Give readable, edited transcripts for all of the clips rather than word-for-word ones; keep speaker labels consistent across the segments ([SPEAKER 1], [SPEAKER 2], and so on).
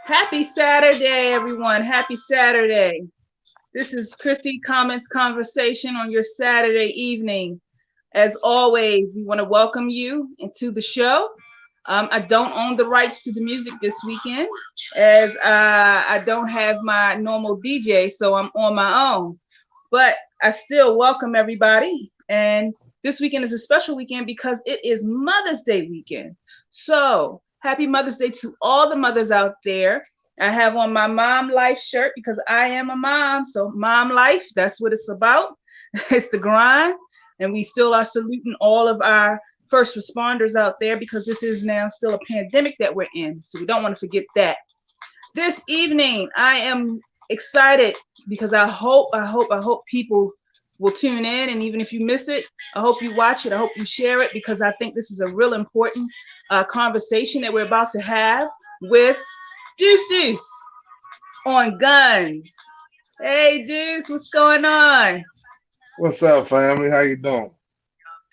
[SPEAKER 1] Happy Saturday, everyone. Happy Saturday. This is Chrissy Comments Conversation on your Saturday evening. As always, we want to welcome you into the show. I don't own the rights to the music this weekend as I don't have my normal DJ, so I'm on my own. But I still welcome everybody. And this weekend is a special weekend because it is Mother's Day weekend. So happy Mother's Day to all the mothers out there. I have on my Mom Life shirt because I am a mom. So Mom Life, that's what it's about. It's the grind. And we still are saluting all of our first responders out there because this is now still a pandemic that we're in. So we don't want to forget that. This evening, I am excited because I hope people will tune in. And even if you miss it, I hope you watch it. I hope you share it because I think this is a real important conversation that we're about to have with Duce on guns. Hey, Duce, what's going on?
[SPEAKER 2] What's up, family? How you doing?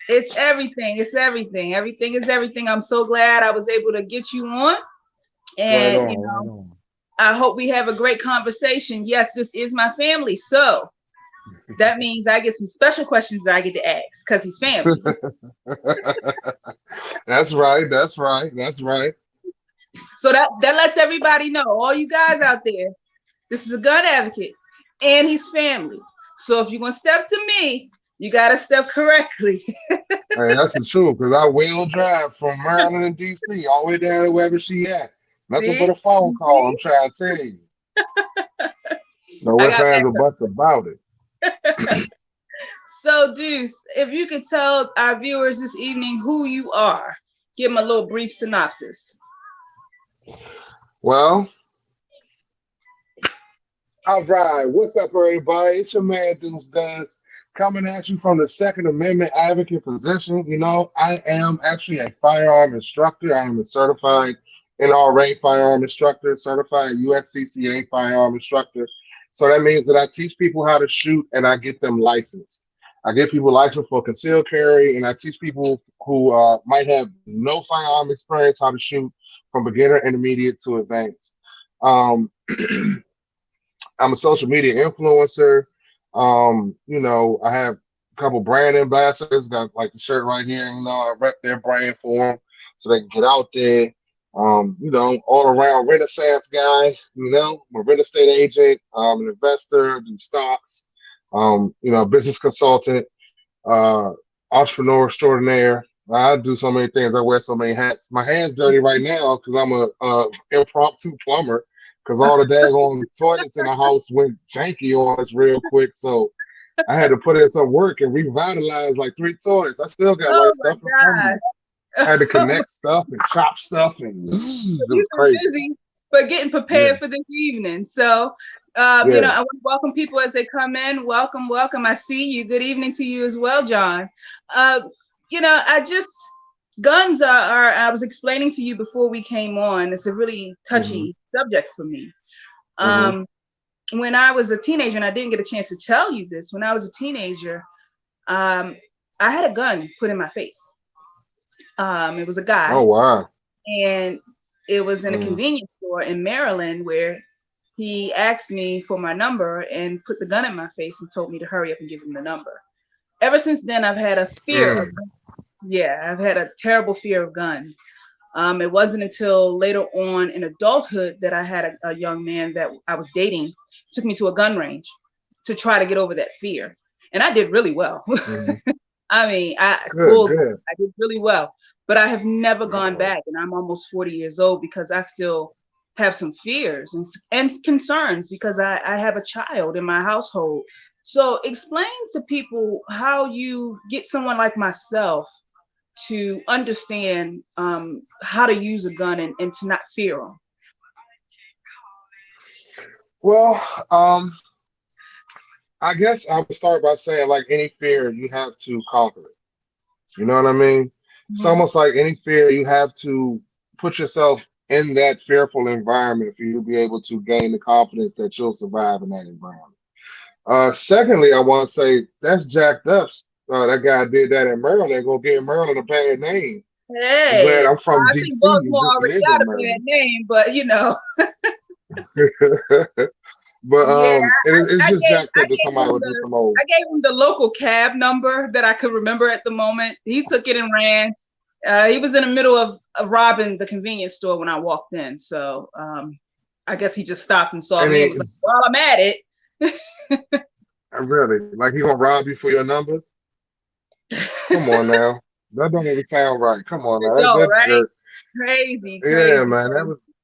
[SPEAKER 1] It's everything. It's everything. Everything is everything. I'm so glad I was able to get you on.
[SPEAKER 2] Right
[SPEAKER 1] And,
[SPEAKER 2] on, right on.
[SPEAKER 1] I hope we have a great conversation. Yes, this is my family. So that means I get some special questions that I get to ask because he's family.
[SPEAKER 2] That's right. That's right. That's right.
[SPEAKER 1] So that lets everybody know, all you guys out there, this is a gun advocate and he's family. So if you're going to step to me, you got to step correctly.
[SPEAKER 2] Hey, that's the truth because I will drive from Maryland and DC all the way down to wherever she at. Nothing but
[SPEAKER 1] See?
[SPEAKER 2] a phone call. I'm trying to tell you. No
[SPEAKER 1] I
[SPEAKER 2] ifs,
[SPEAKER 1] got
[SPEAKER 2] ands,
[SPEAKER 1] that.
[SPEAKER 2] or buts about it.
[SPEAKER 1] So, Deuce, if you could tell our viewers this evening who you are, give them a little brief synopsis.
[SPEAKER 2] Well, all right. What's up, everybody? It's your man, Duce Guns, coming at you from the Second Amendment advocate position. You know, I am actually a firearm instructor. I am a certified NRA firearm instructor, certified USCCA firearm instructor. So that means that I teach people how to shoot and I get them licensed. I get people licensed for concealed carry, and I teach people who might have no firearm experience how to shoot from beginner, intermediate to advanced. Um, I'm a social media influencer. I have a couple brand ambassadors, got like the shirt right here, I rep their brand for them so they can get out there. All around Renaissance guy, I'm a real estate agent, an investor, do stocks, business consultant, uh, entrepreneur extraordinaire. I do so many things. I wear so many hats. My hand's dirty right now because I'm a impromptu plumber because all the daggone toilets in the house went janky on us real quick. So I had to put in some work and revitalize like 3 toilets. I still got like
[SPEAKER 1] Oh
[SPEAKER 2] stuff in front of me.
[SPEAKER 1] my
[SPEAKER 2] I had to
[SPEAKER 1] God.
[SPEAKER 2] connect stuff and chop stuff, and it
[SPEAKER 1] You've
[SPEAKER 2] was
[SPEAKER 1] been
[SPEAKER 2] crazy.
[SPEAKER 1] busy, but getting
[SPEAKER 2] Yeah,
[SPEAKER 1] prepared for this evening. So,
[SPEAKER 2] yeah.
[SPEAKER 1] I want to welcome people as they come in. Welcome, welcome. I see you. Good evening to you as well, John. Uh, guns are, I was explaining to you before we came on, it's a really
[SPEAKER 2] hmm
[SPEAKER 1] touchy subject for me.
[SPEAKER 2] hmm
[SPEAKER 1] Um, when I was a teenager, and I didn't get a chance to tell you this, when I was a teenager, um, I had a gun put in my face. It was a
[SPEAKER 2] Oh
[SPEAKER 1] guy,
[SPEAKER 2] wow.
[SPEAKER 1] and it was in a
[SPEAKER 2] Mm.
[SPEAKER 1] convenience store in Maryland where he asked me for my number and put the gun in my face and told me to hurry up and give him the number. Ever since then, I've had a fear of
[SPEAKER 2] Mm.
[SPEAKER 1] guns. Yeah, I've had a terrible fear of guns. It wasn't until later on in adulthood that I had a young man that I was dating took me to a gun range to try to get over that fear. And I did really well.
[SPEAKER 2] hmm
[SPEAKER 1] I mean, I
[SPEAKER 2] Good,
[SPEAKER 1] pulled,
[SPEAKER 2] good.
[SPEAKER 1] I did really well, but I have never gone
[SPEAKER 2] Uh-oh.
[SPEAKER 1] back, and I'm almost 40 years old because I still have some fears and concerns because I have a child in my household. So explain to people how you get someone like myself to understand how to use a gun and to not fear them.
[SPEAKER 2] Well, I guess I would start by saying, like any fear, you have to conquer it. You know what I mean? It's
[SPEAKER 1] Mhm.
[SPEAKER 2] almost like any fear, you have to put yourself in that fearful environment for you to be able to gain the confidence that you'll survive in that environment. Secondly, I want to say that's jacked up. That guy did that in Maryland, gonna give Maryland a bad name. I'm glad
[SPEAKER 1] Hey,
[SPEAKER 2] I'm from
[SPEAKER 1] I think
[SPEAKER 2] DC and
[SPEAKER 1] Baltimore
[SPEAKER 2] this
[SPEAKER 1] already
[SPEAKER 2] live
[SPEAKER 1] got
[SPEAKER 2] in
[SPEAKER 1] a bad
[SPEAKER 2] Maryland.
[SPEAKER 1] name, but.
[SPEAKER 2] But
[SPEAKER 1] Yeah,
[SPEAKER 2] it's
[SPEAKER 1] I
[SPEAKER 2] just
[SPEAKER 1] gave
[SPEAKER 2] jacked up that somebody would do some old.
[SPEAKER 1] I gave him the local cab number that I could remember at the moment. He took it and ran. He was in the middle of robbing the convenience store when I walked in. So I guess he just stopped and saw
[SPEAKER 2] And
[SPEAKER 1] me and was like, "While I'm at it."
[SPEAKER 2] really, like he gonna rob you for your number? Come on now, that don't even sound right. Come on now,
[SPEAKER 1] No,
[SPEAKER 2] that
[SPEAKER 1] right?
[SPEAKER 2] jerk.
[SPEAKER 1] Crazy,
[SPEAKER 2] Yeah,
[SPEAKER 1] crazy.
[SPEAKER 2] man,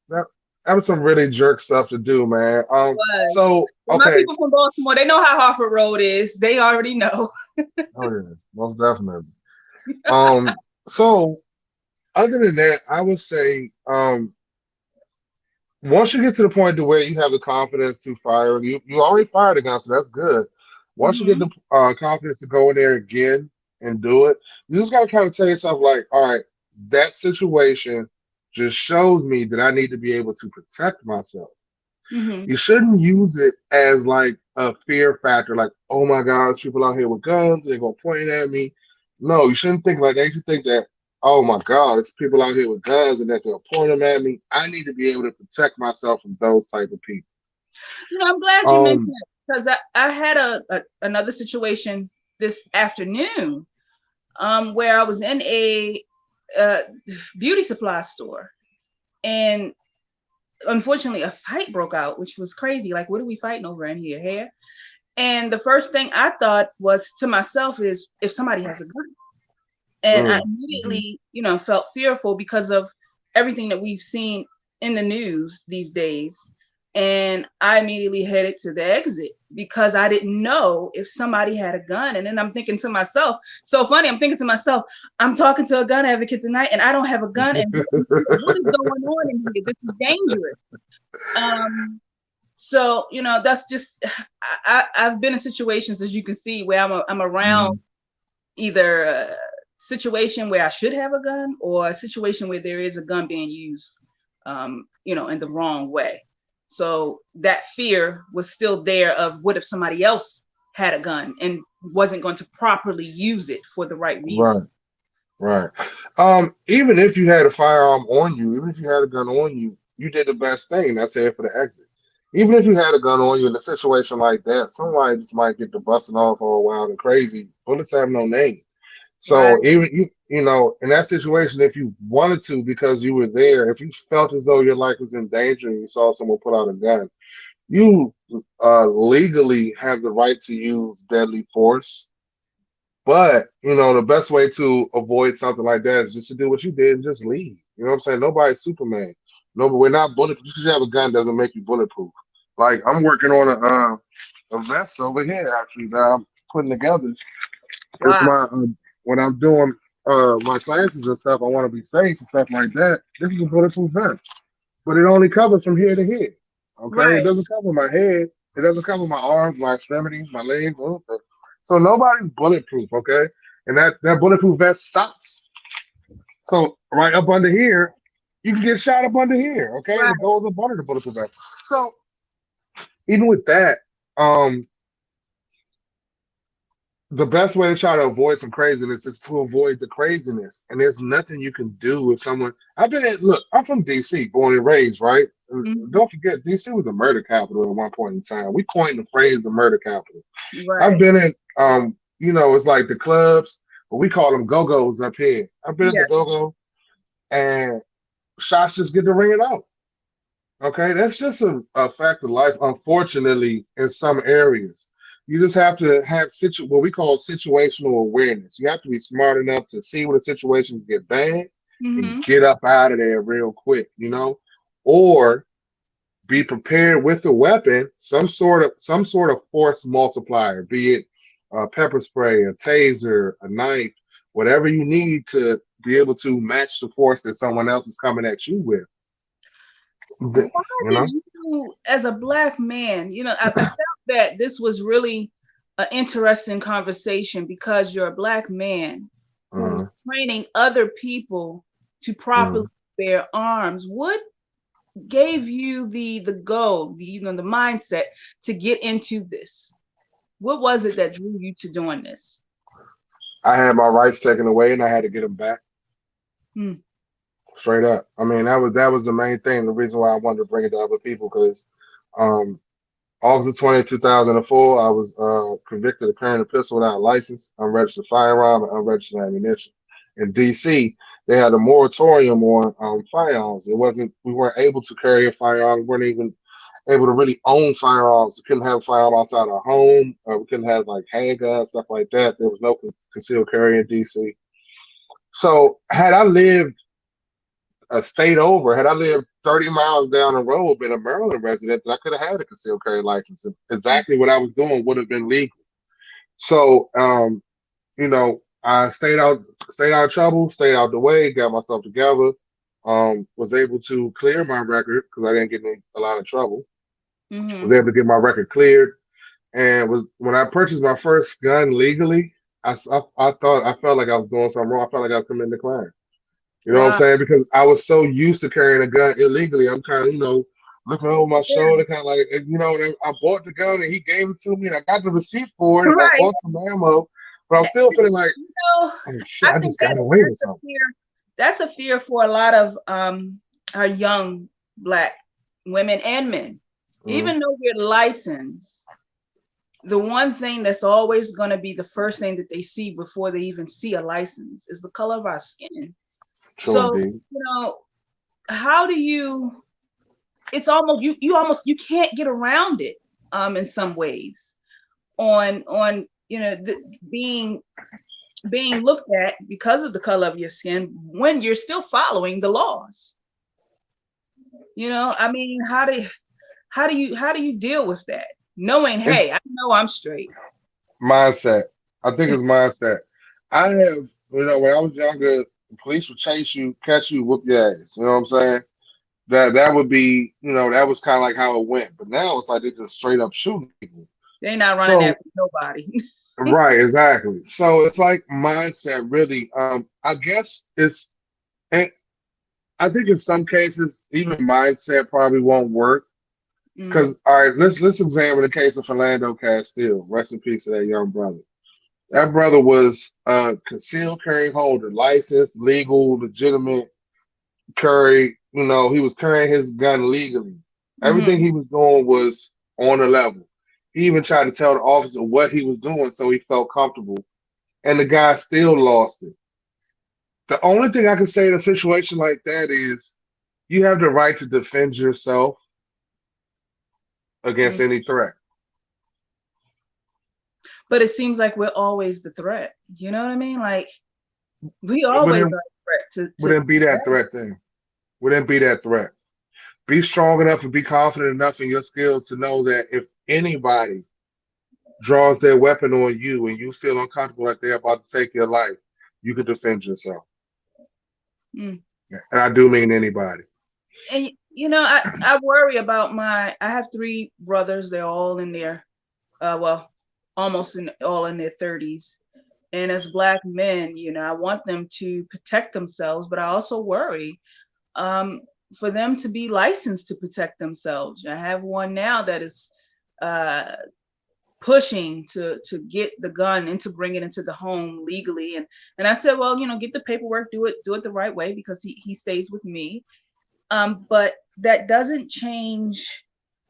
[SPEAKER 2] that that was some really jerk stuff to do, man.
[SPEAKER 1] Was.
[SPEAKER 2] So
[SPEAKER 1] My
[SPEAKER 2] okay,
[SPEAKER 1] people from Baltimore, they know how Harford Road is. They already know.
[SPEAKER 2] oh yeah, most definitely. Um, so other than that, I would say, once you get to the point to where you have the confidence to fire, and you already fired a gun, so that's good. Once you get
[SPEAKER 1] Mm-hmm.
[SPEAKER 2] the confidence to go in there again and do it, you just got to kind of tell yourself, like, all right, that situation just shows me that I need to be able to protect myself.
[SPEAKER 1] Mm-hmm.
[SPEAKER 2] You shouldn't use it as like a fear factor, like, oh my God, there's people out here with guns, they're gonna point at me. No, you shouldn't think like that. You should think that, oh my God, there's people out here with guns and that they'll point them at me. I need to be able to protect myself from those type of people.
[SPEAKER 1] I'm glad you mentioned
[SPEAKER 2] Um,
[SPEAKER 1] it because I had another situation this afternoon where I was in a uh, beauty supply store, and unfortunately a fight broke out, which was crazy. Like, what are we fighting over in here? Hair? And the first thing I thought was to myself is if somebody has a gun. And I
[SPEAKER 2] mhm.
[SPEAKER 1] immediately, felt fearful because of everything that we've seen in the news these days. And I immediately headed to the exit because I didn't know if somebody had a gun. And then I'm thinking to myself, so funny, I'm thinking to myself, I'm talking to a gun advocate tonight and I don't have a gun. And what is going on in here? This is dangerous. So, that's just, I've been in situations, as you can see, where I'm around
[SPEAKER 2] Mhm.
[SPEAKER 1] either a situation where I should have a gun or a situation where there is a gun being used, in the wrong way. So that fear was still there of what if somebody else had a gun and wasn't going to properly use it for the right reason.
[SPEAKER 2] Right, right. Even if you had a firearm on you, even if you had a gun on you, you did the best thing. That's it for the exit. Even if you had a gun on you in a situation like that, somebody just might get to busting off all wild and crazy. Bullets have no name.
[SPEAKER 1] Right.
[SPEAKER 2] So even in that situation, if you wanted to, because you were there, if you felt as though your life was in danger and you saw someone pull out a gun, you legally have the right to use deadly force. But the best way to avoid something like that is just to do what you did and just leave. You know what I'm saying? Nobody's Superman. No, but we're not bulletproof. Just because you have a gun doesn't make you bulletproof. Like I'm working on a vest over here actually that I'm putting together. It's
[SPEAKER 1] Wow.
[SPEAKER 2] my when I'm doing my classes and stuff, I want to be safe and stuff like that. This is a bulletproof vest, but it only covers from here to here. Okay, it
[SPEAKER 1] Right.
[SPEAKER 2] doesn't cover my head. It doesn't cover my arms, my extremities, my legs. Anything. So nobody's bulletproof. Okay, and that bulletproof vest stops. So right up under here, you can get shot up under here. Okay, and it
[SPEAKER 1] Right.
[SPEAKER 2] goes up under the bulletproof vest. So even with that, um, the best way to try to avoid some craziness is to avoid the craziness. And there's nothing you can do with someone. Look, I'm from DC, born and raised, right? And
[SPEAKER 1] Mhm.
[SPEAKER 2] don't forget, DC was a murder capital at one point in time. We coined the phrase the murder capital. I've
[SPEAKER 1] Right.
[SPEAKER 2] been in, it's like the clubs, but we call them go-go's up here. I've been at
[SPEAKER 1] Yeah.
[SPEAKER 2] the go-go and shots just get to ringing out. Okay, that's just a fact of life, unfortunately, in some areas. You just have to have what we call situational awareness. You have to be smart enough to see when a situation get bad and
[SPEAKER 1] Hmm.
[SPEAKER 2] get up out of there real quick, or be prepared with a weapon, some sort of force multiplier, be it a pepper spray, a taser, a knife, whatever you need to be able to match the force that someone else is coming at you with.
[SPEAKER 1] Why
[SPEAKER 2] You
[SPEAKER 1] did
[SPEAKER 2] know?
[SPEAKER 1] you, as a Black man, I felt that this was really an interesting conversation because you're a Black man who's
[SPEAKER 2] Uh,
[SPEAKER 1] training other people to properly
[SPEAKER 2] uh.
[SPEAKER 1] bear arms. What gave you the goal, the mindset to get into this? What was it that drew you to doing this?
[SPEAKER 2] I had my rights taken away and I had to get them back.
[SPEAKER 1] Hmm.
[SPEAKER 2] Straight up. I mean, that was the main thing. The reason why I wanted to bring it to other people because um, August 20th, 2004, I was convicted of carrying a pistol without a license, unregistered firearm, and unregistered ammunition. In DC, they had a moratorium on firearms. We weren't able to carry a firearm. We weren't even able to really own firearms. We couldn't have a firearm outside our home. We couldn't have like handguns, stuff like that. There was no concealed carry in DC. So had I lived 30 miles down the road, been a Maryland resident, then I could have had a concealed carry license. And exactly what I was doing would have been legal. So, I stayed out of trouble, stayed out the way, got myself together, was able to clear my record because I didn't get in a lot of trouble. Was able to get my record cleared, and was when I purchased my first gun legally, I thought I felt like I was doing something wrong. I felt like I was committing a crime. You know what I'm saying? Because I was so used to carrying a gun illegally. I'm kind of, looking over my shoulder, kind of like, and I bought the gun and he gave it to me and I got the receipt for it and I bought some ammo, but I'm still feeling like, oh shit, I just got away with something.
[SPEAKER 1] That's a fear for a lot of our young Black women and men. Even though we're licensed, the one thing that's always going to be the first thing that they see before they even see a license is the color of our skin. So, how do you, it's almost, you can't get around it in some ways on being looked at because of the color of your skin when you're still following the laws. I mean, how do you deal with that? Knowing, hey, I know I'm straight.
[SPEAKER 2] Mindset. I think it's mindset. I have, when I was younger, the police would chase you, catch you, whoop your ass. You know what I'm saying? That would be, that was kind of like how it went. But now it's like they're just straight up shooting people.
[SPEAKER 1] They're not running after nobody.
[SPEAKER 2] Right, exactly. So it's like mindset, really. I guess and I think in some cases, even mindset probably won't work. Because all right, let's examine the case of Philando Castile. Rest in peace to that young brother. That brother was a concealed carry holder, licensed, legal, legitimate carry. He was carrying his gun legally. Everything he was doing was on the level. He even tried to tell the officer what he was doing so he felt comfortable. And the guy still lost it. The only thing I can say in a situation like that is you have the right to defend yourself against any threat.
[SPEAKER 1] But it seems like we're always the threat. You know what I mean? Like we always are a threat.
[SPEAKER 2] Wouldn't be that threat then. Wouldn't be that threat. Be strong enough and be confident enough in your skills to know that if anybody draws their weapon on you and you feel uncomfortable like they're about to take your life, you can defend yourself. And I do mean anybody.
[SPEAKER 1] And I worry about I have 3 brothers. They're all in their, all in their 30s. And as Black men, I want them to protect themselves, but I also worry for them to be licensed to protect themselves. I have one now that is pushing to get the gun and to bring it into the home legally. And I said, well, get the paperwork, do it the right way because he stays with me. But that doesn't change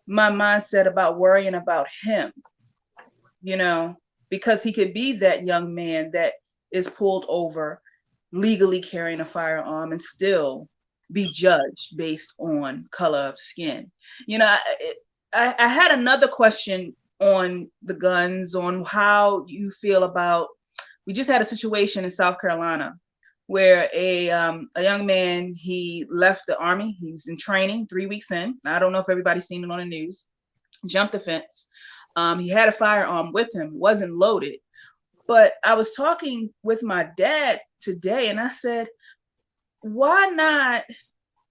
[SPEAKER 1] my mindset about worrying about him, because he could be that young man that is pulled over legally carrying a firearm and still be judged based on color of skin. I had another question on the guns, on how you feel about, we just had a situation in South Carolina where a young man, he left the Army. He's in training 3 weeks in. I don't know if everybody's seen it on the news. Jumped the fence. He had a firearm with him, wasn't loaded. But I was talking with my dad today and I said, why not,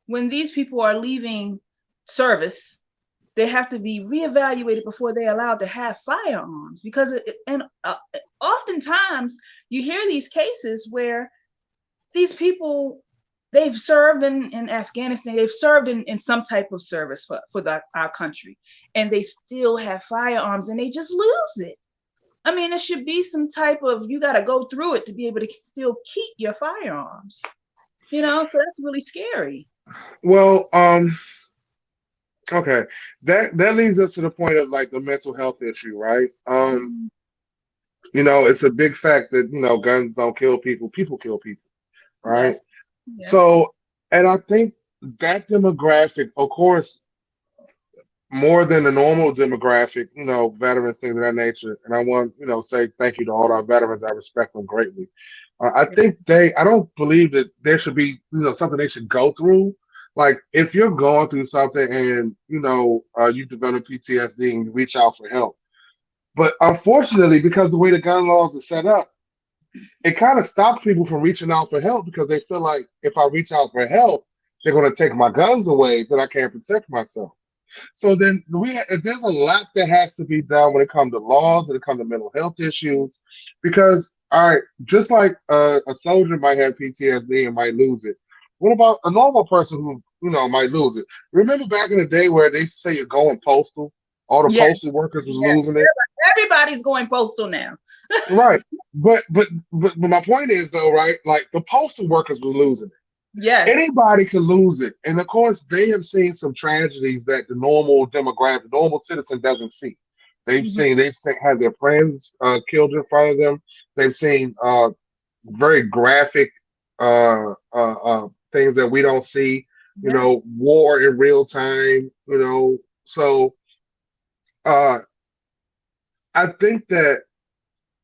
[SPEAKER 1] when these people are leaving service, they have to be reevaluated before they're allowed to have firearms? Because oftentimes you hear these cases where these people, they've served in Afghanistan, they've served in some type of service for our country, and they still have firearms and they just lose it. I mean, it should be some type of, you got to go through it to be able to still keep your firearms. So that's really scary.
[SPEAKER 2] Well, okay, that leads us to the point of like the mental health issue, right?
[SPEAKER 1] Mhm.
[SPEAKER 2] It's a big fact that guns don't kill people; people kill people, right?
[SPEAKER 1] Yes, yes.
[SPEAKER 2] So, and I think that demographic, of course, more than the normal demographic, veterans, things of that nature. And I want, say thank you to all our veterans. I respect them greatly. I
[SPEAKER 1] Yeah.
[SPEAKER 2] think I don't believe that there should be, something they should go through. Like if you're going through something and, you develop PTSD and you reach out for help. But unfortunately, because the way the gun laws are set up, it kind of stops people from reaching out for help because they feel like if I reach out for help, they're going to take my guns away, then I can't protect myself. So then there's a lot that has to be done when it comes to laws, when it comes to mental health issues, because all right, just like a soldier might have PTSD and might lose it. What about a normal person who might lose it? Remember back in the day where they say you're going postal, all the
[SPEAKER 1] Yeah.
[SPEAKER 2] postal workers was
[SPEAKER 1] Yes.
[SPEAKER 2] losing it,
[SPEAKER 1] Everybody's going postal now.
[SPEAKER 2] right? But my point is though, right? Like the postal workers was losing it.
[SPEAKER 1] Yes.
[SPEAKER 2] Anybody can lose it. And of course, they have seen some tragedies that the normal demographic, the normal citizen doesn't see.
[SPEAKER 1] Mhm.
[SPEAKER 2] They've seen, had their friends killed in front of them. They've seen very graphic things that we don't see,
[SPEAKER 1] Yeah.
[SPEAKER 2] war in real time, So uh, I think that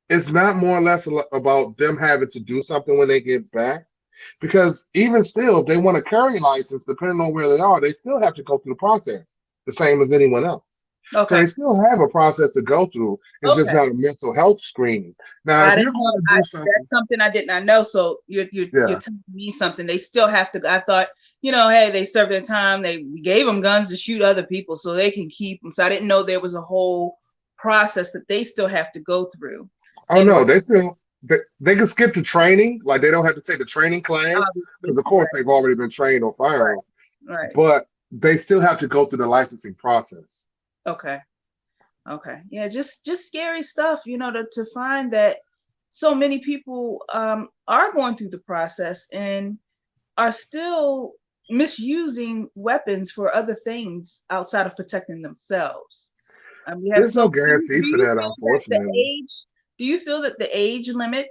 [SPEAKER 2] it's not more or less about them having to do something when they get back. Because even still, if they want a carry license, depending on where they are, they still have to go through the process, the same as anyone else. So
[SPEAKER 1] Okay.
[SPEAKER 2] they still have a process to go through. It's just
[SPEAKER 1] Okay.
[SPEAKER 2] not a mental health screening. Now, if
[SPEAKER 1] I
[SPEAKER 2] you're
[SPEAKER 1] didn't know.
[SPEAKER 2] going to do something,
[SPEAKER 1] That's something I did not know. So you're
[SPEAKER 2] yeah,
[SPEAKER 1] telling me something. They still have to. I thought, hey, they served their time. We gave them guns to shoot other people so they can keep them. So I didn't know there was a whole process that they still have to go through.
[SPEAKER 2] oh
[SPEAKER 1] And
[SPEAKER 2] no, they can skip the training, like they don't have to take the training class because
[SPEAKER 1] obviously,
[SPEAKER 2] of course they've already been trained on
[SPEAKER 1] right,
[SPEAKER 2] firearms,
[SPEAKER 1] right.
[SPEAKER 2] but they still have to go through the licensing process.
[SPEAKER 1] Okay. Okay. Yeah, just scary stuff, to find that so many people are going through the process and are still misusing weapons for other things outside of protecting themselves. We have
[SPEAKER 2] There's no
[SPEAKER 1] so
[SPEAKER 2] guarantee
[SPEAKER 1] do
[SPEAKER 2] for
[SPEAKER 1] you
[SPEAKER 2] that,
[SPEAKER 1] feel that
[SPEAKER 2] unfortunately.
[SPEAKER 1] the age limit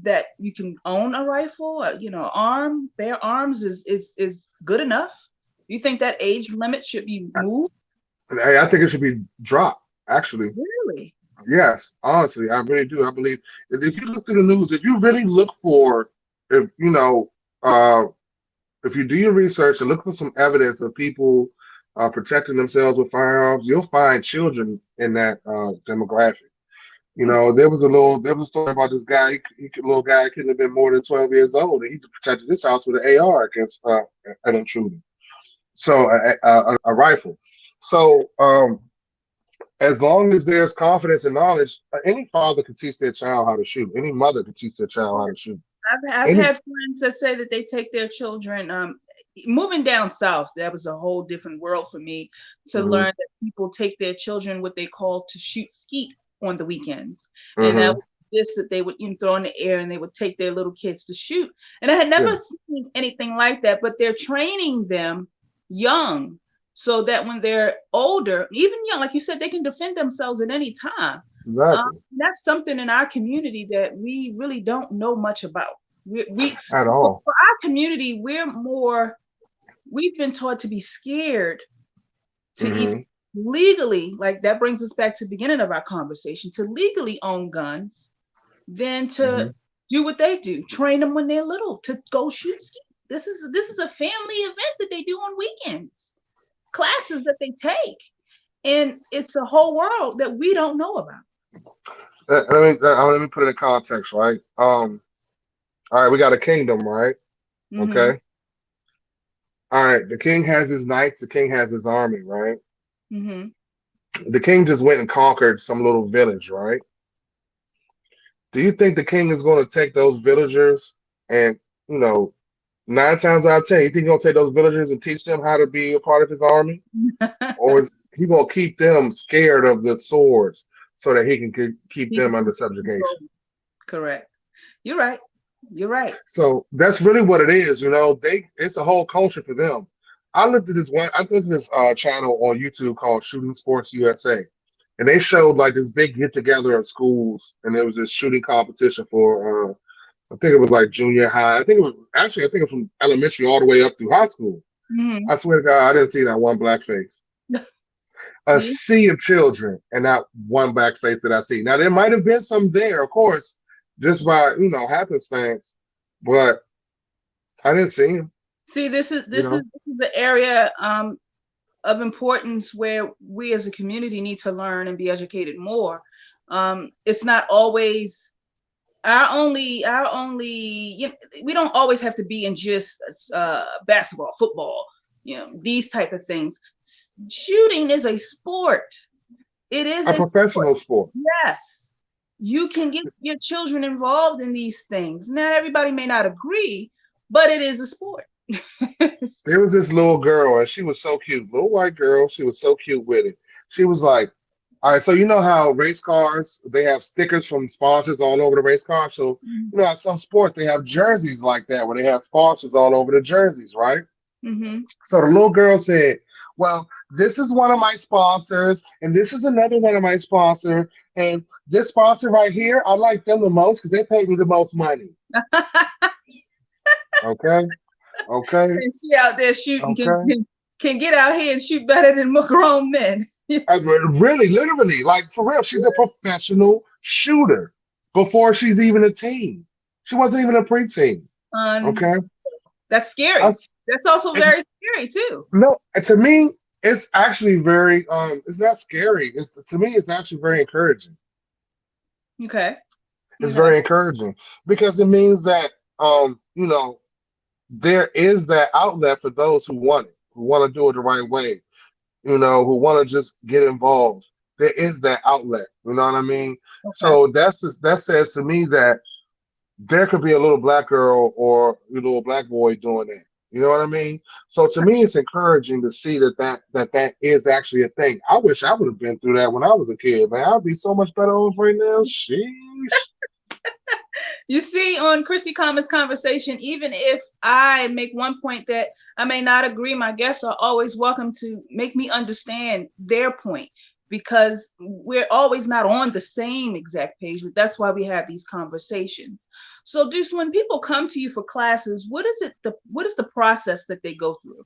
[SPEAKER 1] that you can own a rifle, bear arms is good enough? Do you think that age limit should be moved?
[SPEAKER 2] I think it should be dropped, actually.
[SPEAKER 1] Really?
[SPEAKER 2] Yes, honestly, I really do. I believe if you look through the news, if you really look for, if uh, if you do your research and look for some evidence of people protecting themselves with firearms, you'll find children in that demographic. There was a story about this guy. Little guy couldn't have been more than 12 years old, and he protected his house with an AR against an intruder. So a rifle. So as long as there's confidence and knowledge, any father can teach their child how to shoot. Any mother can teach their child how to shoot.
[SPEAKER 1] I've
[SPEAKER 2] Any
[SPEAKER 1] had friends that say that they take their children. Moving down south, that was a whole different world for me to
[SPEAKER 2] hmm
[SPEAKER 1] learn that people take their children what they call to shoot skeet on the weekends, and that
[SPEAKER 2] hmm
[SPEAKER 1] was this that they would throw in the air and they would take their little kids to shoot. And I had never
[SPEAKER 2] Yeah,
[SPEAKER 1] seen anything like that, but they're training them young so that when they're older, even young, like you said, they can defend themselves at any time.
[SPEAKER 2] exactly.
[SPEAKER 1] That's something in our community that we really don't know much about. We
[SPEAKER 2] At
[SPEAKER 1] for
[SPEAKER 2] all.
[SPEAKER 1] our community, we've been taught to be scared to even
[SPEAKER 2] hmm
[SPEAKER 1] legally, like that brings us back to the beginning of our conversation, to legally own guns than to
[SPEAKER 2] hmm
[SPEAKER 1] do what they do, train them when they're little to go shoot ski. This is a family event that they do on weekends, classes that they take, and it's a whole world that we don't know about.
[SPEAKER 2] let me put it in context, right? All right, we got a kingdom, right?
[SPEAKER 1] Mm-hmm.
[SPEAKER 2] Okay. All right, the king has his knights, the king has his army, right?
[SPEAKER 1] Mm-hmm.
[SPEAKER 2] The king just went and conquered some little village, right? Do you think the king is going to take those villagers and, you know, 9 times out of 10, you think he's going to take those villagers and teach them how to be a part of his army? Or is he going to keep them scared of the swords so that he can keep
[SPEAKER 1] He can
[SPEAKER 2] them under
[SPEAKER 1] control.
[SPEAKER 2] subjugation?
[SPEAKER 1] Correct. You're right. You're right.
[SPEAKER 2] So that's really what it is. It's a whole culture for them. I looked at this channel on YouTube called Shooting Sports USA, and they showed like this big get together of schools, and there was this shooting competition for I think it was like junior high. I think it was from elementary all the way up through high school.
[SPEAKER 1] Mm-hmm.
[SPEAKER 2] I swear to God, I didn't see that one black face. A
[SPEAKER 1] See?
[SPEAKER 2] sea of children, and not one black face that I see. Now there might have been some there, of course, just by happenstance, but I didn't see him.
[SPEAKER 1] See, this is
[SPEAKER 2] You
[SPEAKER 1] this
[SPEAKER 2] know,
[SPEAKER 1] is this is an area of importance where we as a community need to learn and be educated more. It's not always our only we don't always have to be in just basketball, football, these type of things. Shooting is a sport. It is
[SPEAKER 2] a
[SPEAKER 1] a sport.
[SPEAKER 2] professional sport.
[SPEAKER 1] Yes, you can get your children involved in these things. Not everybody may not agree, but it is a sport.
[SPEAKER 2] There was this little girl, and she was so cute, little white girl. She was so cute with it. She was like, all right, so you know how race cars, they have stickers from sponsors all over the race car. So, at some sports, they have jerseys like that where they have sponsors all over the jerseys, right?
[SPEAKER 1] Mm-hmm.
[SPEAKER 2] So the little girl said, well, this is one of my sponsors, and this is another one of my sponsors. And this sponsor right here, I like them the most because they paid me the most money. Okay. Okay.
[SPEAKER 1] And she out there shooting,
[SPEAKER 2] Okay.
[SPEAKER 1] can get out here and shoot better than grown men.
[SPEAKER 2] Really, literally, like for real, she's a professional shooter before she's even a teen. She wasn't even a preteen. Okay.
[SPEAKER 1] That's scary. That's also very scary too.
[SPEAKER 2] No, to me, it's actually very it's not scary. To me, it's actually very encouraging.
[SPEAKER 1] Okay.
[SPEAKER 2] It's very encouraging because it means that there is that outlet for those who want it, who want to do it the right way, who want to just get involved. There is that outlet. You know what I mean? Okay. So that says to me that there could be a little black girl or a little black boy doing that. You know what I mean? So to me, it's encouraging to see that is actually a thing. I wish I would have been through that when I was a kid, man. I'd be so much better off right now. Sheesh.
[SPEAKER 1] You see, on Chrissy Comments Conversation, even if I make one point that I may not agree, my guests are always welcome to make me understand their point, because we're always not on the same exact page, but that's why we have these conversations. So Duce, when people come to you for classes, what is the process that they go through?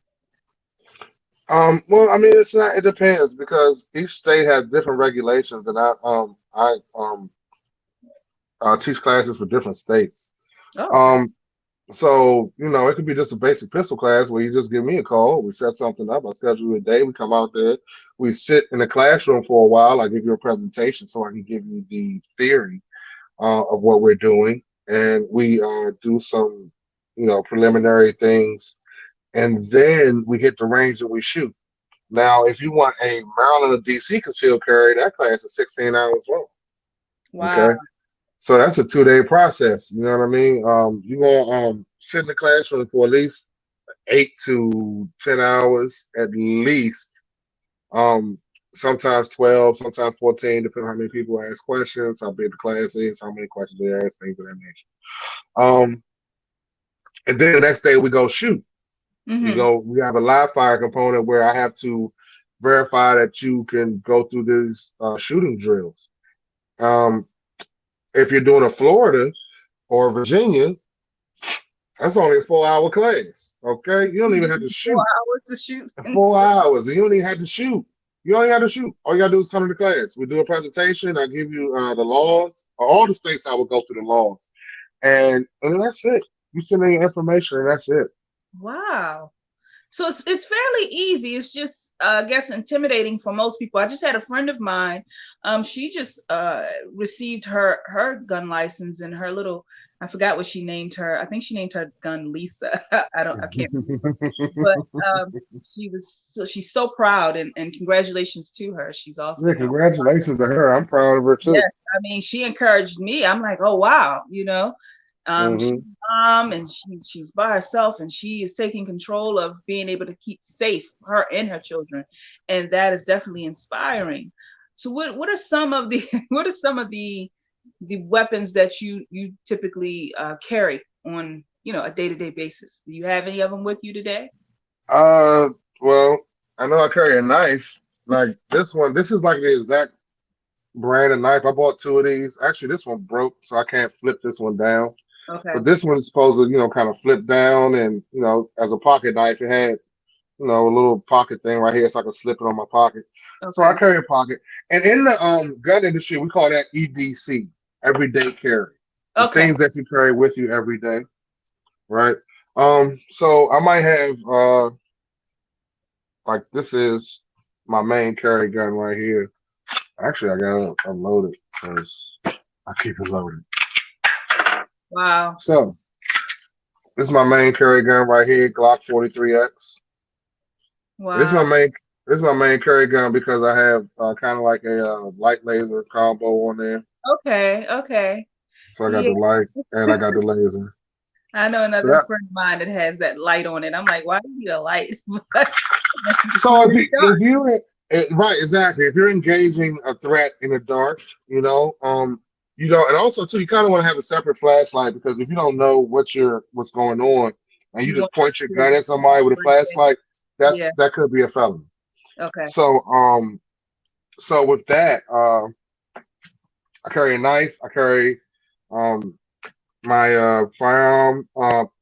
[SPEAKER 2] Well, I mean, it depends because each state has different regulations, and I teach classes for different states.
[SPEAKER 1] Oh.
[SPEAKER 2] So, it could be just a basic pistol class where you just give me a call. We set something up. I schedule a day. We come out there. We sit in the classroom for a while. I give you a presentation so I can give you the theory of what we're doing. And we do some, preliminary things. And then we hit the range and we shoot. Now, if you want a Maryland or DC concealed carry, that class is 16 hours long.
[SPEAKER 1] Wow.
[SPEAKER 2] Okay. So that's a 2-day process. You know what I mean? You're gonna sit in the classroom for at least 8 to 10 hours at least. Sometimes 12, sometimes 14, depending on how many people ask questions, how big the class is, how many questions they ask, things of that nature. And then the next day we go shoot.
[SPEAKER 1] Mm-hmm.
[SPEAKER 2] We have a live fire component where I have to verify that you can go through these shooting drills. If you're doing a Florida or Virginia, that's only a 4-hour class. Okay, you don't even have to shoot.
[SPEAKER 1] 4 hours to shoot.
[SPEAKER 2] 4 hours, and you don't even have to shoot. You don't even have to shoot. All you gotta do is come to the class. We do a presentation. I give you the laws. All the states I will go through the laws, and that's it. You send me information, and that's it.
[SPEAKER 1] Wow. So it's fairly easy. It's just, I guess, intimidating for most people. I just had a friend of mine. She just received her gun license, and her little, I forgot what she named her. I think she named her gun Lisa. I can't remember. But she's so proud, and congratulations to her. She's also.
[SPEAKER 2] Yeah, congratulations to her. I'm proud of her too.
[SPEAKER 1] Yes, I mean, she encouraged me. I'm like, oh wow, she's mom, and she's by herself, and she is taking control of being able to keep safe her and her children, and that is definitely inspiring. So what are some of the weapons that you typically carry on, a day-to-day basis? Do you have any of them with you today?
[SPEAKER 2] Uh, well, I know I carry a knife. Like this one, this is like the exact brand of knife. I bought two of these. Actually, this one broke, so I can't flip this one down.
[SPEAKER 1] Okay.
[SPEAKER 2] But this one is supposed to, kind of flip down and, as a pocket knife, it had, a little pocket thing right here so I can slip it on my pocket. So I
[SPEAKER 1] Okay.
[SPEAKER 2] carry a pocket. And in the gun industry, we call that EDC, everyday carry. The
[SPEAKER 1] Okay.
[SPEAKER 2] things that you carry with you every day, right? So I might have like this is my main carry gun right here. Actually, I gotta unload it because I keep it loaded.
[SPEAKER 1] Wow.
[SPEAKER 2] So this is my main carry gun right here, Glock 43X. This is my
[SPEAKER 1] Wow.
[SPEAKER 2] main. This is my main carry gun because I have kind of like a light laser combo on there.
[SPEAKER 1] Okay. Okay.
[SPEAKER 2] So I got
[SPEAKER 1] Yeah.
[SPEAKER 2] the light and I got the laser.
[SPEAKER 1] I know
[SPEAKER 2] So
[SPEAKER 1] another
[SPEAKER 2] that.
[SPEAKER 1] friend of mine that has that light on it. I'm like, why do you need a light?
[SPEAKER 2] So right, exactly. If you're engaging a threat in the dark, and also too, you kind of want to have a separate flashlight because if you don't know what's going on, and you
[SPEAKER 1] You want
[SPEAKER 2] just point your
[SPEAKER 1] to
[SPEAKER 2] gun at somebody with a
[SPEAKER 1] right there.
[SPEAKER 2] flashlight,
[SPEAKER 1] Yeah.
[SPEAKER 2] that could be a felony.
[SPEAKER 1] Okay.
[SPEAKER 2] So with that, I carry a knife. I carry my firearm,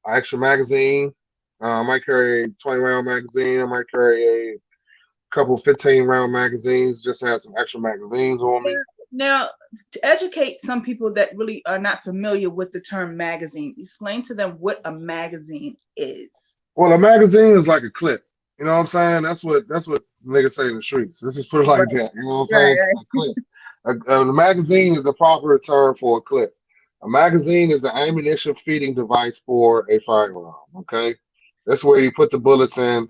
[SPEAKER 2] extra magazine. I might carry a 20-round magazine. I might carry a couple 15-round magazines. Just to have some extra magazines on me.
[SPEAKER 1] Now, to educate some people that really are not familiar with the term magazine, explain to them what a magazine is.
[SPEAKER 2] Well, a magazine is like a clip. You know what I'm saying? That's what niggas say in the streets. Let's just put it
[SPEAKER 1] Right.
[SPEAKER 2] like that. You know what I'm
[SPEAKER 1] Right.
[SPEAKER 2] saying? A clip. A magazine is the proper term for a clip. A magazine is the ammunition feeding device for a firearm. Okay, that's where you put the bullets in.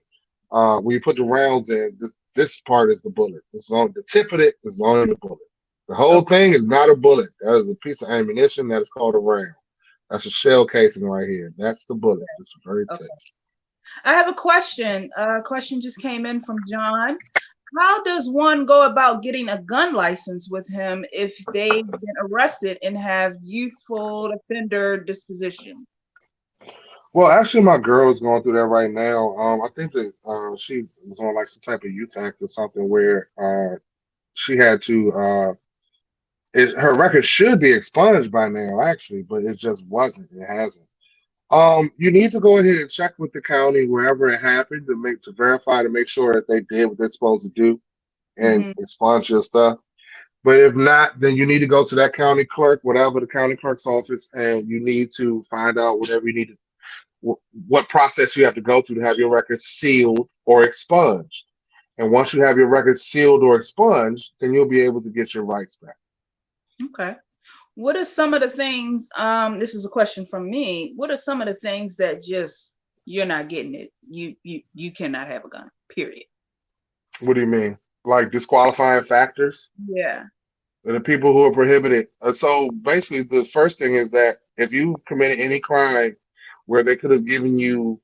[SPEAKER 2] Where you put the rounds in. This part is the bullet. This is on the tip of it. This is only the bullet. The whole
[SPEAKER 1] Okay.
[SPEAKER 2] thing is not a bullet. That is a piece of ammunition that is called a round. That's a shell casing right here. That's the bullet. It's very
[SPEAKER 1] Okay.
[SPEAKER 2] tip.
[SPEAKER 1] I have a question. A question just came in from John. How does one go about getting a gun license with him if they've been arrested and have youthful offender dispositions?
[SPEAKER 2] Well, actually, my girl is going through that right now. I think that she was on like some type of youth act or something where she had to. Her record should be expunged by now, actually, but it just wasn't. It hasn't. You need to go ahead and check with the county wherever it happened to verify to make sure that they did what they're supposed to do and
[SPEAKER 1] Mm-hmm.
[SPEAKER 2] expunge your stuff. But if not, then you need to go to that county clerk, whatever the county clerk's office, and you need to find out whatever you need to what process you have to go through to have your records sealed or expunged. And once you have your records sealed or expunged, then you'll be able to get your rights back.
[SPEAKER 1] Okay. What are some of the things, this is a question from me. What are some of the things that just you're not getting it? You cannot have a gun, period.
[SPEAKER 2] What do you mean? Like disqualifying factors?
[SPEAKER 1] Yeah.
[SPEAKER 2] The people who are prohibited. So basically, the first thing is that if you committed any crime where they could have given you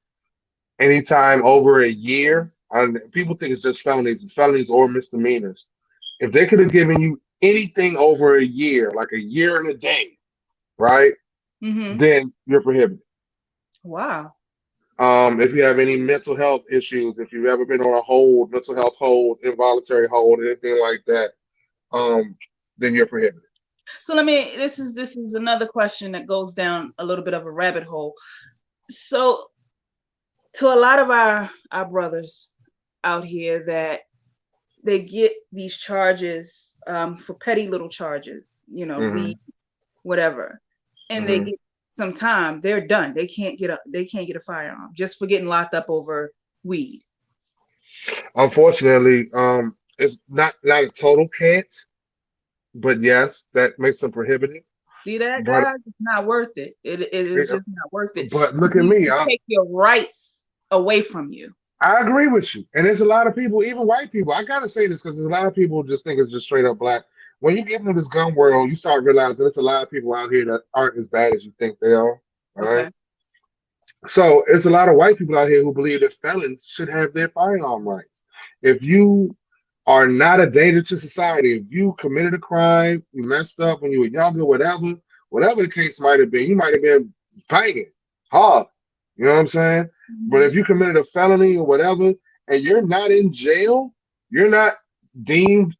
[SPEAKER 2] any time over a year, and people think it's just felonies or misdemeanors. If they could have given you anything over a year, like a year and a day, right,
[SPEAKER 1] Mm-hmm.
[SPEAKER 2] then you're prohibited.
[SPEAKER 1] Wow.
[SPEAKER 2] If you have any mental health issues, if you've ever been on a hold, mental health hold, involuntary hold, anything like that, then you're prohibited.
[SPEAKER 1] So this is another question that goes down a little bit of a rabbit hole. So to a lot of our brothers out here that they get these charges for petty little charges,
[SPEAKER 2] Mm-hmm.
[SPEAKER 1] weed, whatever, and they
[SPEAKER 2] Mm-hmm.
[SPEAKER 1] get some time, they're done. They can't get a firearm just for getting locked up over weed.
[SPEAKER 2] Unfortunately, it's not a total can't, but yes, that makes them prohibited.
[SPEAKER 1] See that,
[SPEAKER 2] But
[SPEAKER 1] guys? It's not worth it. It is
[SPEAKER 2] it,
[SPEAKER 1] just not worth it
[SPEAKER 2] but
[SPEAKER 1] to
[SPEAKER 2] look at
[SPEAKER 1] be
[SPEAKER 2] me.
[SPEAKER 1] to take your rights away from you.
[SPEAKER 2] I agree with you. And there's a lot of people, even white people. I gotta say this because there's a lot of people just think it's just straight up black. When you get into this gun world, you start realizing there's a lot of people out here that aren't as bad as you think they are. All right.
[SPEAKER 1] Okay.
[SPEAKER 2] So it's a lot of white people out here who believe that felons should have their firearm rights. If you are not a danger to society, if you committed a crime, you messed up when you were younger, whatever the case might have been, you might have been fighting. hard. You know what I'm saying? But if
[SPEAKER 1] Mhm.
[SPEAKER 2] you committed a felony or whatever, and you're not in jail, you're not deemed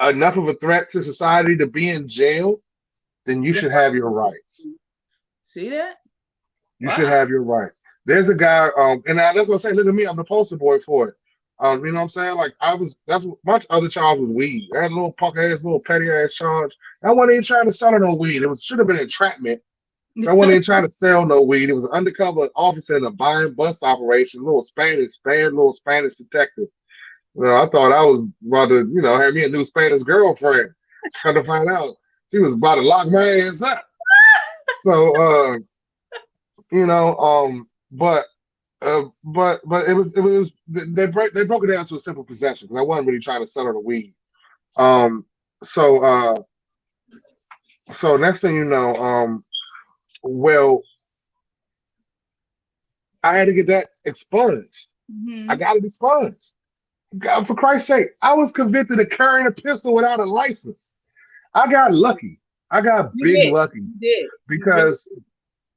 [SPEAKER 2] enough of a threat to society to be in jail, then you
[SPEAKER 1] Then
[SPEAKER 2] should have your rights.
[SPEAKER 1] see that?
[SPEAKER 2] You should
[SPEAKER 1] Wow.
[SPEAKER 2] have your rights. There's a guy, that's what I say. Look at me, I'm the poster boy for it. You know what I'm saying? Like that's what my other charge was weed. I had a little punk ass, little petty ass charge. I wasn't even trying to sell her no weed. Should have been entrapment. I wasn't even trying to sell no weed. It was an undercover officer in a buying bus operation, little Spanish detective. I thought I was about to, have me a new Spanish girlfriend. Come to find out, she was about to lock my ass up. So, you know, but it was they broke it down to a simple possession because I wasn't really trying to sell her the weed. Um, so next thing you know, well, I had to get that expunged. I
[SPEAKER 1] Hmm.
[SPEAKER 2] got it expunged. God, for Christ's sake, I was convicted of carrying a pistol without a license. I got lucky. I got
[SPEAKER 1] You
[SPEAKER 2] big
[SPEAKER 1] did.
[SPEAKER 2] lucky
[SPEAKER 1] You did. You really.
[SPEAKER 2] because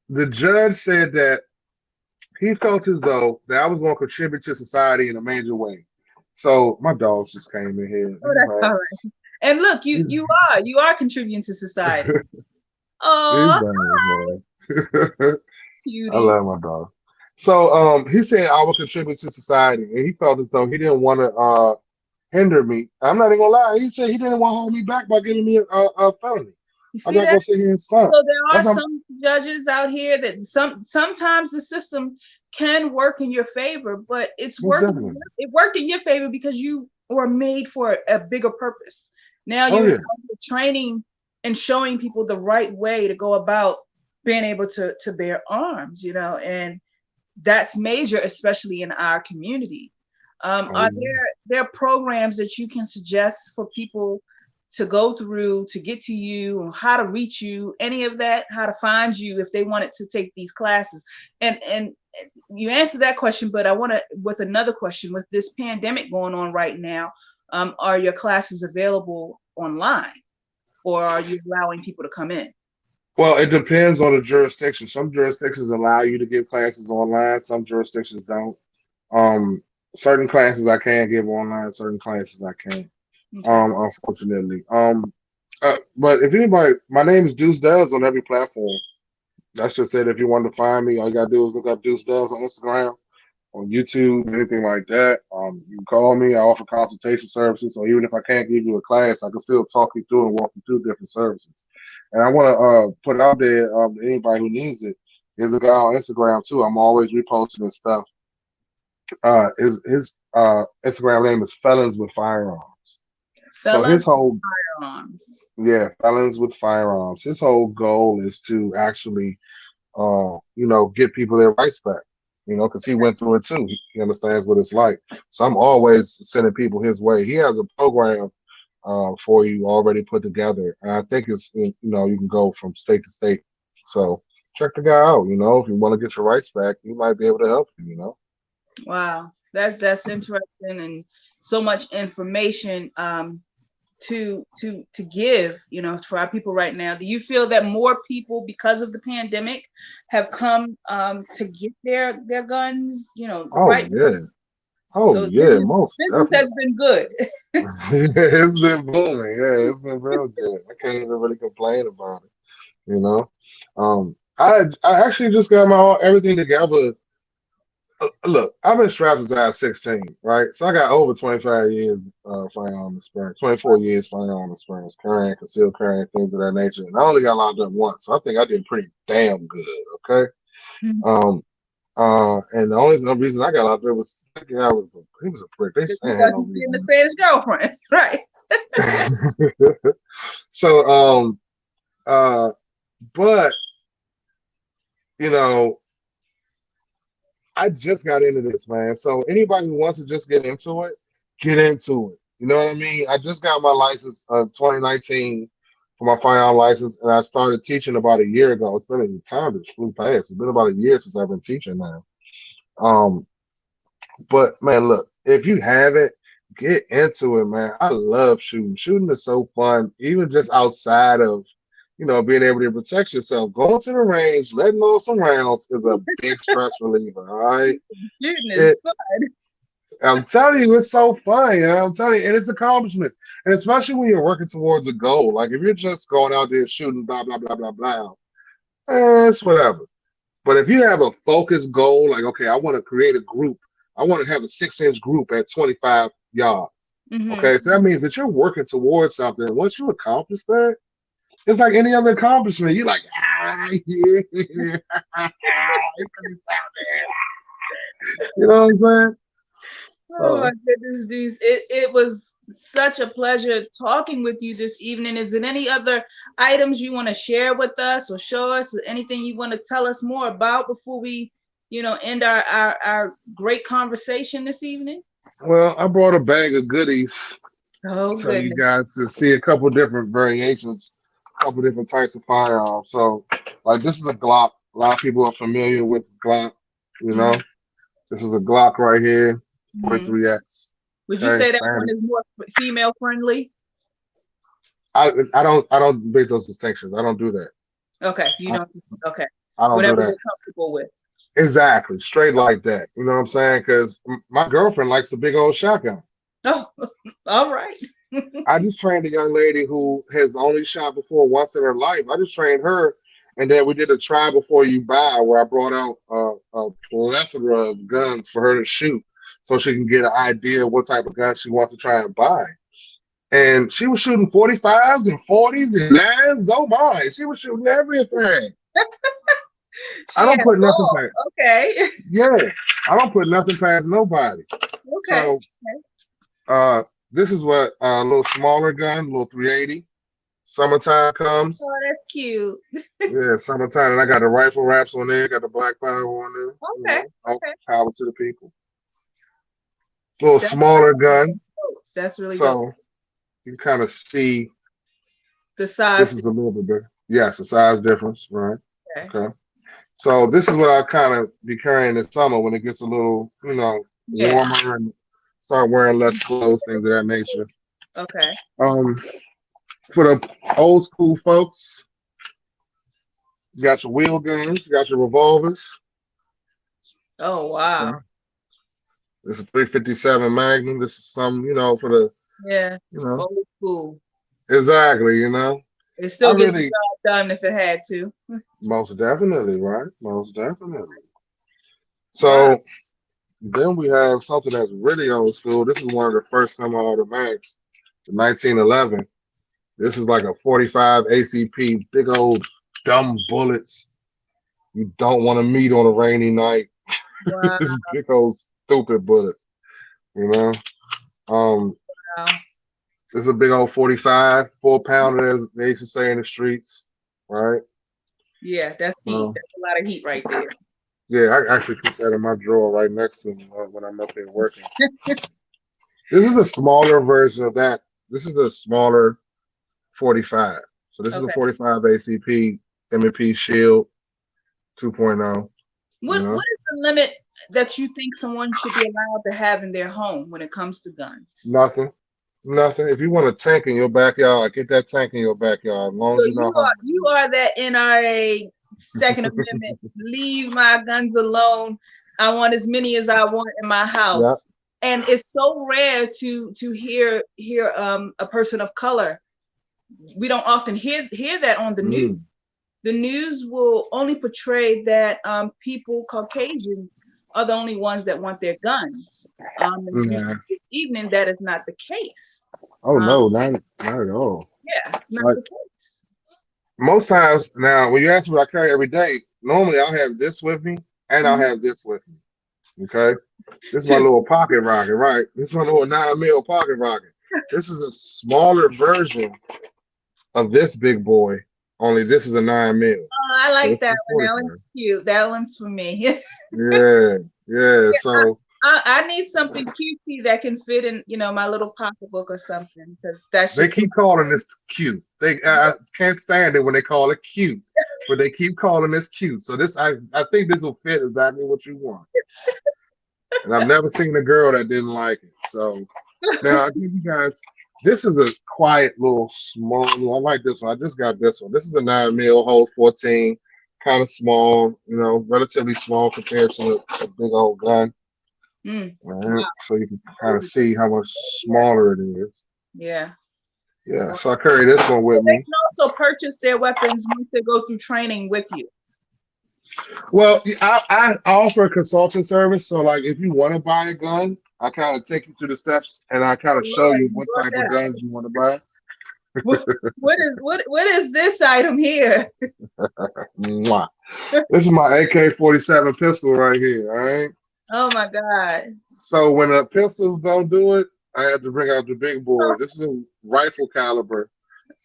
[SPEAKER 2] the judge said that he felt as though that I was going to contribute to society in a major way. So my dogs just came in here.
[SPEAKER 1] Oh, that's all right. And look, you are contributing to society.
[SPEAKER 2] He's
[SPEAKER 1] Oh,
[SPEAKER 2] bad, man. I
[SPEAKER 1] cuties.
[SPEAKER 2] love my dog. So he said I would contribute to society, and he felt as though he didn't want to hinder me. I'm not even gonna lie. He said he didn't want to hold me back by giving me a felony.
[SPEAKER 1] You
[SPEAKER 2] I'm
[SPEAKER 1] see
[SPEAKER 2] not
[SPEAKER 1] that?
[SPEAKER 2] gonna sit here and stunt.
[SPEAKER 1] So there are
[SPEAKER 2] That's not,
[SPEAKER 1] some judges out here that sometimes the system can work in your favor, but
[SPEAKER 2] most definitely.
[SPEAKER 1] it worked in your favor because you were made for a bigger purpose. Now
[SPEAKER 2] Oh
[SPEAKER 1] you're
[SPEAKER 2] yeah.
[SPEAKER 1] training and showing people the right way to go about being able to bear arms, and that's major, especially in our community.
[SPEAKER 2] Oh
[SPEAKER 1] Are
[SPEAKER 2] yeah.
[SPEAKER 1] there programs that you can suggest for people to go through to get to you, how to reach you, any of that, how to find you if they wanted to take these classes? And you answered that question, but I want to with another question. With this pandemic going on right now, are your classes available online, or are you allowing people to come in?
[SPEAKER 2] Well, it depends on the jurisdiction. Some jurisdictions allow you to give classes online. Some jurisdictions don't. Um, certain classes I can give online. Certain classes I can't.
[SPEAKER 1] Okay.
[SPEAKER 2] Unfortunately. But if anybody, my name is Duce Does on every platform. That's just it. If you want to find me, all you gotta do is look up Duce Does on Instagram, on YouTube, anything like that. You can call me. I offer consultation services. So even if I can't give you a class, I can still talk you through and walk you through different services. And I want to put out there anybody who needs it. There's a guy on Instagram too. I'm always reposting his stuff. His Instagram name is Felons with Firearms. So his
[SPEAKER 1] Felons with
[SPEAKER 2] whole
[SPEAKER 1] firearms.
[SPEAKER 2] yeah, Felons with Firearms. His whole goal is to actually get people their rights back. Because he went through it too. He understands what it's like. So I'm always sending people his way. He has a program for you already put together, and I think it's you can go from state to state. So check the guy out. If you want to get your rights back, he might be able to help you.
[SPEAKER 1] Wow, that's interesting and so much information to give, for our people right now. Do you feel that more people, because of the pandemic, have come to get their guns, the
[SPEAKER 2] Oh
[SPEAKER 1] right way?
[SPEAKER 2] yeah, oh
[SPEAKER 1] So
[SPEAKER 2] yeah, most
[SPEAKER 1] business
[SPEAKER 2] definitely.
[SPEAKER 1] has been good.
[SPEAKER 2] It's been booming. Yeah, it's been real good. I can't even really complain about it. You know, I actually just got my everything together. Look, I've been strapped since I was 16, right? So I got over 25 years firearm experience, 24 years firearm experience, carrying, concealed carrying, things of that nature. And I only got locked up once, so I think I did pretty damn good. Okay. Um. And the only reason I got locked up was thinking he was a prick. They
[SPEAKER 1] You
[SPEAKER 2] ain't had
[SPEAKER 1] thought
[SPEAKER 2] no
[SPEAKER 1] you were getting the
[SPEAKER 2] reason.
[SPEAKER 1] Spanish girlfriend, right?
[SPEAKER 2] So uh, but you know, I just got into this, man. So anybody who wants to just get into it, get into it. You know what I mean? I just got my license 2019 for my firearm license, and I started teaching about a year ago. It's been a time that flew past. It's been about a year since I've been teaching now. Um, but man, look, if you haven't, get into it, man. I love shooting. Shooting is so fun, even just outside of being able to protect yourself. Going to the range, letting off some rounds is a big stress reliever. All right.
[SPEAKER 1] Shooting is fun.
[SPEAKER 2] I'm telling you, it's so fun. I'm telling you, and it's accomplishments. And especially when you're working towards a goal. Like if you're just going out there shooting, blah, blah, blah, blah, blah, it's whatever. But if you have a focused goal, like, okay, I want to create a group. I want to have a 6-inch group at 25 yards. Okay, so that means that you're working towards something. And once you accomplish that, it's like any other accomplishment. You're like, yeah. You know what I'm saying?
[SPEAKER 1] Oh my goodness, Duce. It was such a pleasure talking with you this evening. Is there any other items you want to share with us or show us? Anything you want to tell us more about before we, end our great conversation this evening?
[SPEAKER 2] Well, I brought a bag of goodies.
[SPEAKER 1] Oh,
[SPEAKER 2] so you guys can see a couple different variations, a couple different types of firearms. So, like, this is a Glock. A lot of people are familiar with Glock. This is a Glock right here, 43X.
[SPEAKER 1] Would you say that one is more female friendly?
[SPEAKER 2] I don't make those distinctions. I don't do that.
[SPEAKER 1] Okay, you don't. Okay,
[SPEAKER 2] I don't
[SPEAKER 1] whatever
[SPEAKER 2] do that.
[SPEAKER 1] you're comfortable with.
[SPEAKER 2] Exactly, straight like that. You know what I'm saying? Because my girlfriend likes a big old shotgun.
[SPEAKER 1] Oh, all right.
[SPEAKER 2] I just trained a young lady who has only shot before once in her life. I just trained her, and then we did a try before you buy, where I brought out a plethora of guns for her to shoot, so she can get an idea of what type of gun she wants to try and buy. And she was shooting 45s and 40s and 9s. Oh my, she was shooting everything. I don't put nothing past.
[SPEAKER 1] Okay.
[SPEAKER 2] Yeah, I don't put nothing past nobody.
[SPEAKER 1] Okay.
[SPEAKER 2] So, this is what a little smaller gun, a little 380. Summertime comes.
[SPEAKER 1] Oh, that's cute.
[SPEAKER 2] Yeah, summertime, and I got the rifle wraps on there. Got the black power on
[SPEAKER 1] there.
[SPEAKER 2] Okay. Power to the people. Little smaller gun.
[SPEAKER 1] That's really
[SPEAKER 2] so
[SPEAKER 1] dope.
[SPEAKER 2] You can kind of see
[SPEAKER 1] the size.
[SPEAKER 2] This is a little bit bigger. Yes, the size difference, right? Okay. So this is what I kind of be carrying this summer when it gets a little, warmer and start wearing less clothes, things of that nature.
[SPEAKER 1] Okay.
[SPEAKER 2] For the old school folks, you got your wheel guns, you got your revolvers.
[SPEAKER 1] Oh wow.
[SPEAKER 2] Okay. This is 357 Magnum. This is some, for the
[SPEAKER 1] old school.
[SPEAKER 2] Exactly,
[SPEAKER 1] It still gets the job done if it had to.
[SPEAKER 2] Most definitely, right? Most definitely. So then we have something that's really old school. This is one of the first semi-automatics, the 1911. This is like a 45 ACP, big old dumb bullets. You don't want to meet on a rainy night.
[SPEAKER 1] Wow.
[SPEAKER 2] Big old stupid bullets, This is a big old 45, 4-pounder, as they used to say in the streets, right? Yeah,
[SPEAKER 1] that's heat. That's a lot of heat right there.
[SPEAKER 2] Yeah, I actually keep that in my drawer right next to me when I'm up there working. This is a smaller version of that. This is a smaller 45. So this is a 45 ACP M&P Shield 2.0.
[SPEAKER 1] What is the limit that you think someone should be allowed to have in their home when it comes to guns?
[SPEAKER 2] Nothing. If you want a tank in your backyard, get that tank in your backyard. As long as
[SPEAKER 1] you are that NRA Second Amendment. Leave my guns alone. I want as many as I want in my house. Yep. And it's so rare to hear a person of color. We don't often hear that on the news. The news will only portray that people, Caucasians, are the only ones that want their guns. This evening, that is not the case.
[SPEAKER 2] Oh, no, not at all.
[SPEAKER 1] Yeah, it's not the case.
[SPEAKER 2] Most times, now, when you ask me what I carry every day, normally I'll have this with me, and I'll have this with me, okay? This is my little pocket rocket, right? This is my little 9mm pocket rocket. This is a smaller version of this big boy, only this is a 9mm.
[SPEAKER 1] Oh, I like that one. That one's cute. That one's for me.
[SPEAKER 2] Yeah. So
[SPEAKER 1] I need something cutesy that can fit in, my little pocketbook or something, because that's
[SPEAKER 2] just. They keep calling this cute. I can't stand it when they call it cute, but they keep calling this cute. So this, I think this will fit exactly what you want. And I've never seen a girl that didn't like it. So now I'll give you guys This is a quiet little small. I like this one. I just got this one. This is a 9mm, holds 14, kind of small. Relatively small compared to a big old gun. Right? So you can kind of see how much smaller it is.
[SPEAKER 1] Yeah.
[SPEAKER 2] Yeah. So I carry this one with
[SPEAKER 1] They
[SPEAKER 2] me.
[SPEAKER 1] can also purchase their weapons once they go through training with you.
[SPEAKER 2] Well, I offer a consulting service. So, like, if you want to buy a gun, I kind of take you through the steps and I kind of show
[SPEAKER 1] Lord,
[SPEAKER 2] you what type of guns you want to buy.
[SPEAKER 1] What is this item here?
[SPEAKER 2] Mwah. This is my AK-47 pistol right here. All right.
[SPEAKER 1] Oh my God.
[SPEAKER 2] So when the pistols don't do it, I have to bring out the big boy. This is a rifle caliber,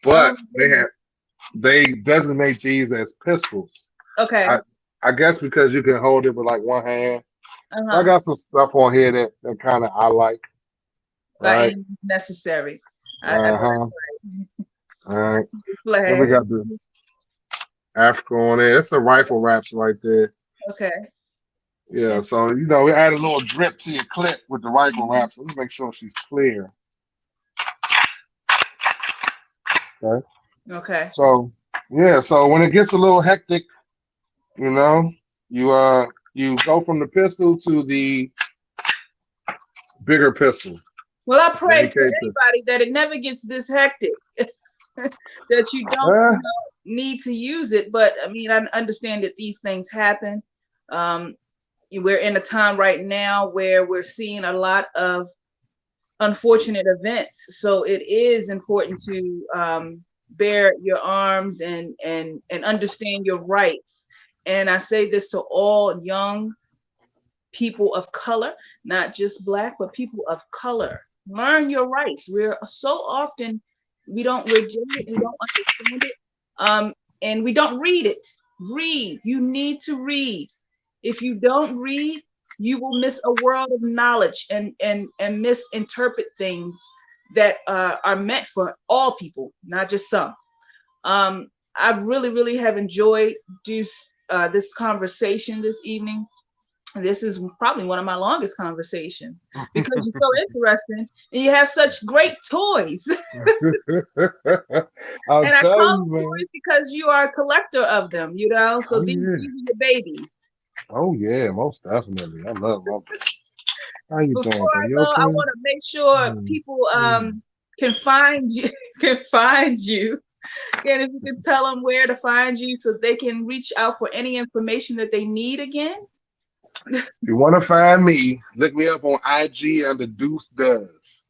[SPEAKER 2] but they designate these as pistols.
[SPEAKER 1] Okay.
[SPEAKER 2] I guess because you can hold it with like one hand. So I got some stuff on here that kind of I like.
[SPEAKER 1] Right. Necessary.
[SPEAKER 2] All right. Then we got the Africa on there. It's the rifle wraps right there.
[SPEAKER 1] Okay.
[SPEAKER 2] Yeah, so we add a little drip to your clip with the rifle wraps. Let's make sure she's clear. Okay.
[SPEAKER 1] Okay.
[SPEAKER 2] So yeah, so when it gets a little hectic, you go from the pistol to the bigger pistol.
[SPEAKER 1] Well, I pray to anybody that it never gets this hectic, that you don't need to use it. But I mean, I understand that these things happen. We're in a time right now where we're seeing a lot of unfortunate events. So it is important to bear your arms and understand your rights. And I say this to all young people of color, not just Black, but people of color. Learn your rights. We're so often, we're jaded, we don't understand it. And we don't read it. Read. You need to read. If you don't read, you will miss a world of knowledge and misinterpret things that are meant for all people, not just some. I really, really have enjoyed this conversation this evening. This is probably one of my longest conversations because you're so interesting and you have such great toys. And I call them toys because you are a collector of them, so these are your babies.
[SPEAKER 2] Oh yeah, most definitely. I love them. How you doing?
[SPEAKER 1] Before I go, I want to make sure people can find you. And if you can tell them where to find you so they can reach out for any information that they need again.
[SPEAKER 2] If you want to find me, look me up on IG under Duce Does.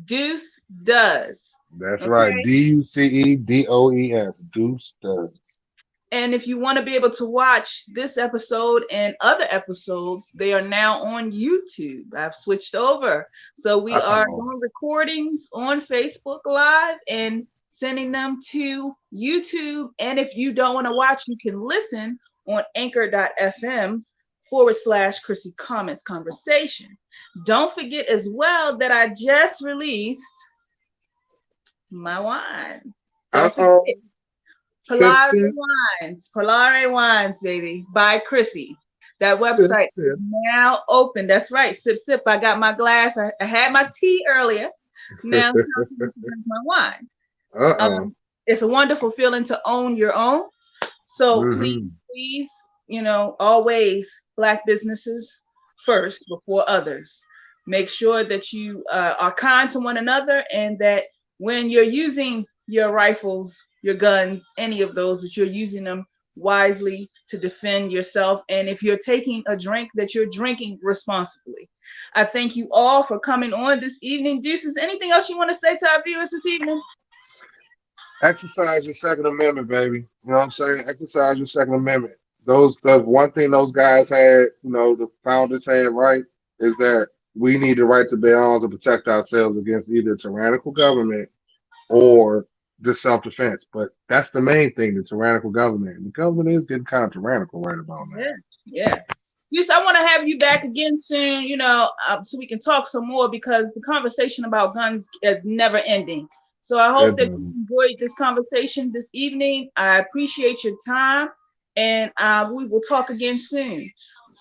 [SPEAKER 1] Duce Does.
[SPEAKER 2] That's right. DUCEDOES. Duce Does.
[SPEAKER 1] And if you want to be able to watch this episode and other episodes, they are now on YouTube. I've switched over. So we are doing recordings on Facebook Live and sending them to YouTube. And if you don't want to watch, you can listen on anchor.fm/Chrissy Comments Conversation. Don't forget as well that I just released my wine. Polare Wines, baby, by Chrissy. That website is now open. That's right. Sip, sip. I got my glass. I had my tea earlier. Now it's time to drink my wine. It's a wonderful feeling to own your own. So please, always Black businesses first before others. Make sure that you are kind to one another and that when you're using your rifles, your guns, any of those, that you're using them wisely to defend yourself. And if you're taking a drink, that you're drinking responsibly. I thank you all for coming on this evening. Duce, is anything else you want to say to our viewers this evening?
[SPEAKER 2] Exercise your Second Amendment, baby. You know what I'm saying? Exercise your Second Amendment. The one thing those guys had, the founders had right, is that we need the right to bear arms and protect ourselves against either tyrannical government or just self-defense. But that's the main thing, the tyrannical government. The government is getting kind of tyrannical right about now.
[SPEAKER 1] Yeah. Duce, I want to have you back again soon, so we can talk some more because the conversation about guns is never ending. So I hope that you enjoyed this conversation this evening. I appreciate your time, and we will talk again soon.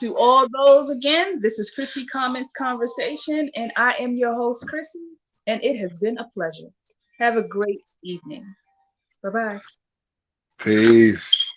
[SPEAKER 1] To all those again, this is Chrissy Comments Conversation, and I am your host, Chrissy. and it has been a pleasure. Have a great evening. Bye-bye.
[SPEAKER 2] Peace.